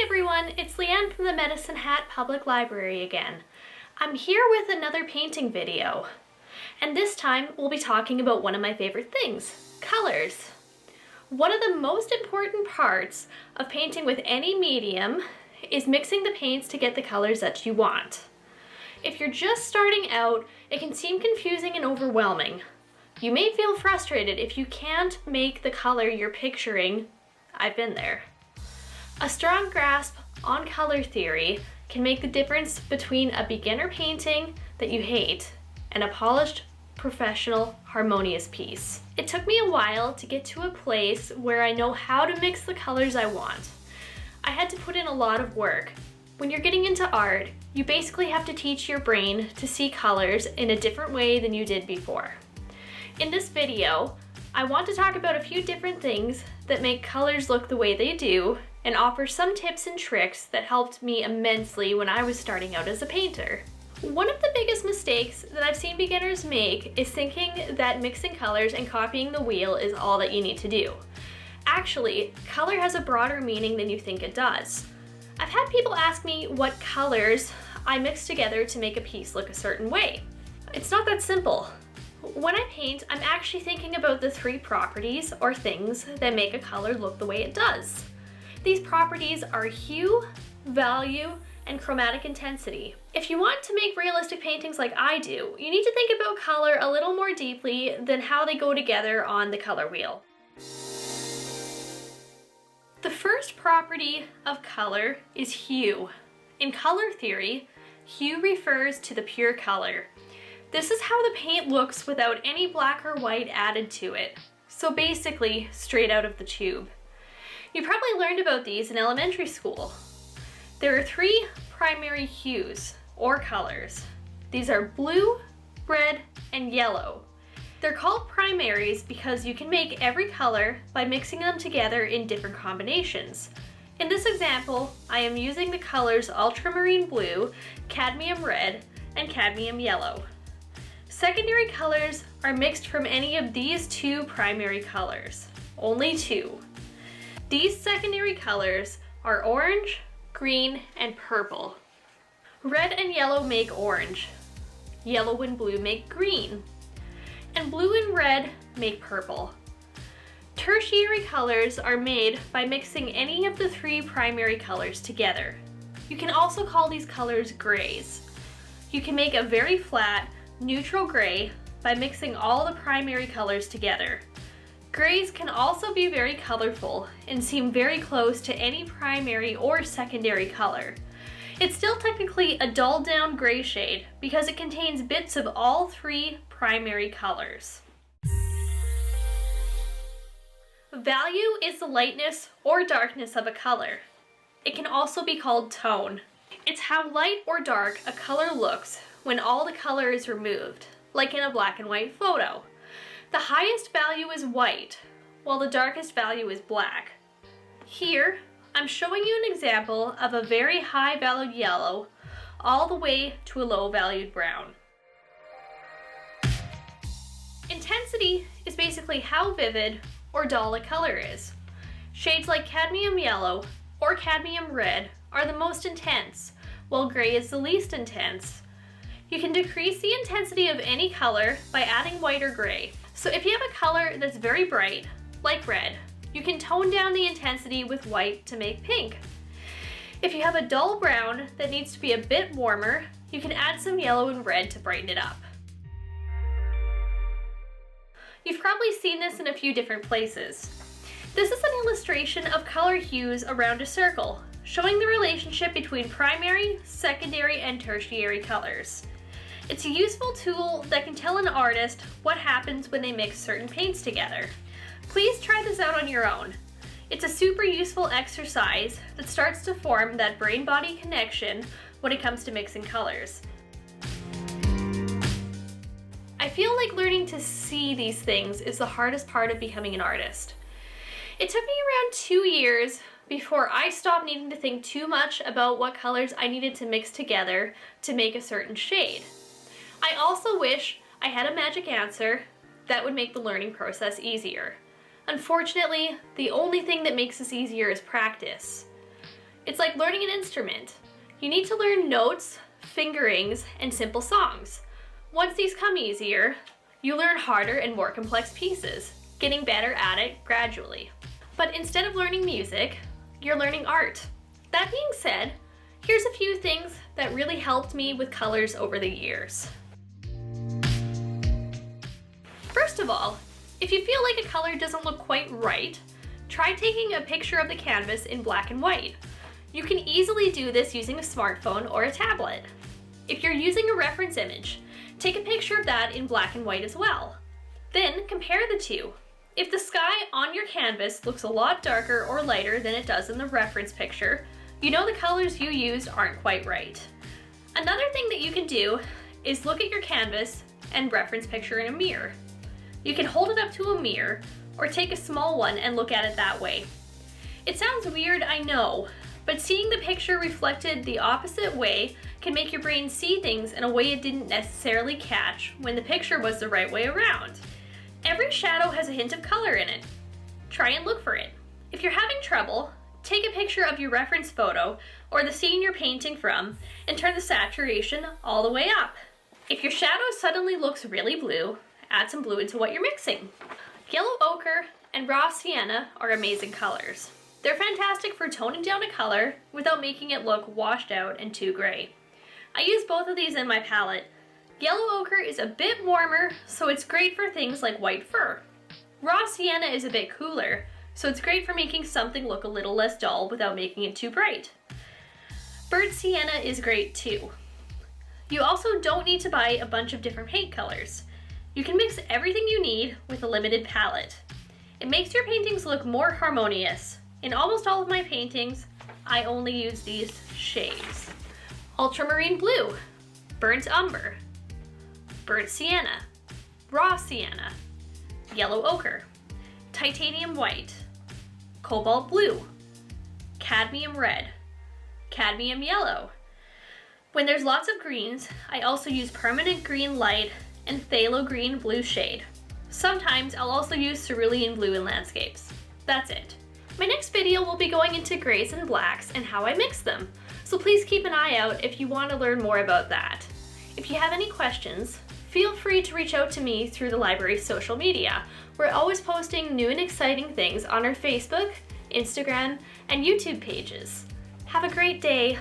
everyone, it's Leanne from the Medicine Hat Public Library again. I'm here with another painting video, and this time we'll be talking about one of my favorite things, colors. One of the most important parts of painting with any medium is mixing the paints to get the colors that you want. If you're just starting out, it can seem confusing and overwhelming. You may feel frustrated if you can't make the color you're picturing. I've been there. A strong grasp on color theory can make the difference between a beginner painting that you hate and a polished, professional, harmonious piece. It took me a while to get to a place where I know how to mix the colors I want. I had to put in a lot of work. When you're getting into art, you basically have to teach your brain to see colors in a different way than you did before. In this video, I want to talk about a few different things that make colors look the way they do and offer some tips and tricks that helped me immensely when I was starting out as a painter. One of the biggest mistakes that I've seen beginners make is thinking that mixing colors and copying the wheel is all that you need to do. Actually, color has a broader meaning than you think it does. I've had people ask me what colors I mix together to make a piece look a certain way. It's not that simple. When I paint, I'm actually thinking about the three properties or things that make a color look the way it does. These properties are hue, value, and chromatic intensity. If you want to make realistic paintings like I do, you need to think about color a little more deeply than how they go together on the color wheel. The first property of color is hue. In color theory, hue refers to the pure color. This is how the paint looks without any black or white added to it. So basically, straight out of the tube. You probably learned about these in elementary school. There are three primary hues, or colors. These are blue, red, and yellow. They're called primaries because you can make every color by mixing them together in different combinations. In this example, I am using the colors ultramarine blue, cadmium red, and cadmium yellow. Secondary colors are mixed from any of these two primary colors. Only two. These secondary colors are orange, green, and purple. Red and yellow make orange. Yellow and blue make green. And blue and red make purple. Tertiary colors are made by mixing any of the three primary colors together. You can also call these colors grays. You can make a very flat, neutral gray by mixing all the primary colors together. Grays can also be very colorful and seem very close to any primary or secondary color. It's still technically a dulled down gray shade because it contains bits of all three primary colors. Value is the lightness or darkness of a color. It can also be called tone. It's how light or dark a color looks when all the color is removed, like in a black and white photo. The highest value is white, while the darkest value is black. Here, I'm showing you an example of a very high valued yellow all the way to a low valued brown. Intensity is basically how vivid or dull a color is. Shades like cadmium yellow or cadmium red are the most intense, while gray is the least intense. You can decrease the intensity of any color by adding white or gray. So if you have a color that's very bright, like red, you can tone down the intensity with white to make pink. If you have a dull brown that needs to be a bit warmer, you can add some yellow and red to brighten it up. You've probably seen this in a few different places. This is an illustration of color hues around a circle, showing the relationship between primary, secondary, and tertiary colors. It's a useful tool that can tell an artist what happens when they mix certain paints together. Please try this out on your own. It's a super useful exercise that starts to form that brain-body connection when it comes to mixing colors. I feel like learning to see these things is the hardest part of becoming an artist. It took me around 2 years before I stopped needing to think too much about what colors I needed to mix together to make a certain shade. I also wish I had a magic answer that would make the learning process easier. Unfortunately, the only thing that makes this easier is practice. It's like learning an instrument. You need to learn notes, fingerings, and simple songs. Once these come easier, you learn harder and more complex pieces, getting better at it gradually. But instead of learning music, you're learning art. That being said, here's a few things that really helped me with colors over the years. First of all, if you feel like a color doesn't look quite right, try taking a picture of the canvas in black and white. You can easily do this using a smartphone or a tablet. If you're using a reference image, take a picture of that in black and white as well. Then compare the two. If the sky on your canvas looks a lot darker or lighter than it does in the reference picture, you know the colors you used aren't quite right. Another thing that you can do is look at your canvas and reference picture in a mirror. You can hold it up to a mirror or take a small one and look at it that way. It sounds weird, I know, but seeing the picture reflected the opposite way can make your brain see things in a way it didn't necessarily catch when the picture was the right way around. Every shadow has a hint of color in it. Try and look for it. If you're having trouble, take a picture of your reference photo or the scene you're painting from and turn the saturation all the way up. If your shadow suddenly looks really blue, add some blue into what you're mixing. Yellow ochre and raw sienna are amazing colors. They're fantastic for toning down a color without making it look washed out and too gray. I use both of these in my palette. Yellow ochre is a bit warmer, so it's great for things like white fur. Raw sienna is a bit cooler, so it's great for making something look a little less dull without making it too bright. Burnt sienna is great too. You also don't need to buy a bunch of different paint colors. You can mix everything you need with a limited palette. It makes your paintings look more harmonious. In almost all of my paintings, I only use these shades. Ultramarine blue, burnt umber, burnt sienna, raw sienna, yellow ochre, titanium white, cobalt blue, cadmium red, cadmium yellow. When there's lots of greens, I also use permanent green light and phthalo green blue shade. Sometimes I'll also use cerulean blue in landscapes. That's it. My next video will be going into grays and blacks and how I mix them, so please keep an eye out if you want to learn more about that. If you have any questions, feel free to reach out to me through the library's social media. We're always posting new and exciting things on our Facebook, Instagram, and YouTube pages. Have a great day.